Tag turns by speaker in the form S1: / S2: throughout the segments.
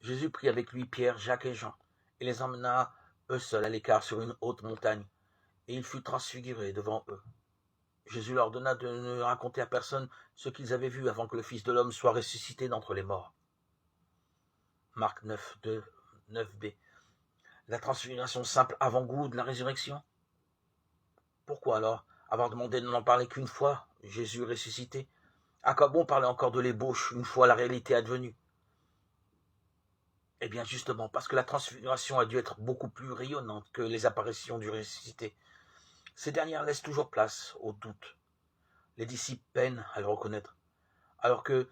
S1: Jésus prit avec lui Pierre, Jacques et Jean, et les emmena eux seuls à l'écart sur une haute montagne, et il fut transfiguré devant eux. Jésus leur ordonna de ne raconter à personne ce qu'ils avaient vu avant que le Fils de l'homme soit ressuscité d'entre les morts. Marc 9, 2, 9b. La transfiguration simple avant-goût de la résurrection. Pourquoi alors avoir demandé de n'en parler qu'une fois, Jésus ressuscité? À quoi bon parler encore de l'ébauche une fois la réalité advenue? Eh bien justement, parce que la transfiguration a dû être beaucoup plus rayonnante que les apparitions du ressuscité. Ces dernières laissent toujours place au doute. Les disciples peinent à le reconnaître, alors que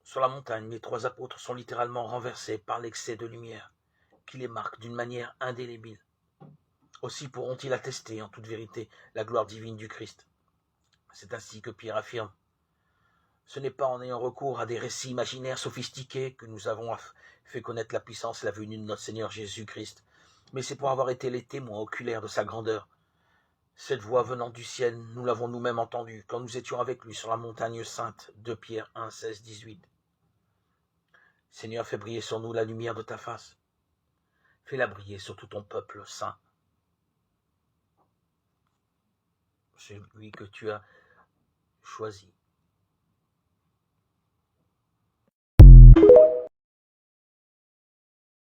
S1: sur la montagne, les trois apôtres sont littéralement renversés par l'excès de lumière qui les marque d'une manière indélébile. Aussi pourront-ils attester en toute vérité la gloire divine du Christ. C'est ainsi que Pierre affirme: ce n'est pas en ayant recours à des récits imaginaires sophistiqués que nous avons fait connaître la puissance et la venue de notre Seigneur Jésus-Christ, mais c'est pour avoir été les témoins oculaires de sa grandeur. Cette voix venant du ciel, nous l'avons nous-mêmes entendue quand nous étions avec lui sur la montagne sainte, 2 Pierre 1, 16, 18. Seigneur, fais briller sur nous la lumière de ta face. Fais-la briller sur tout ton peuple saint. Celui que tu as choisi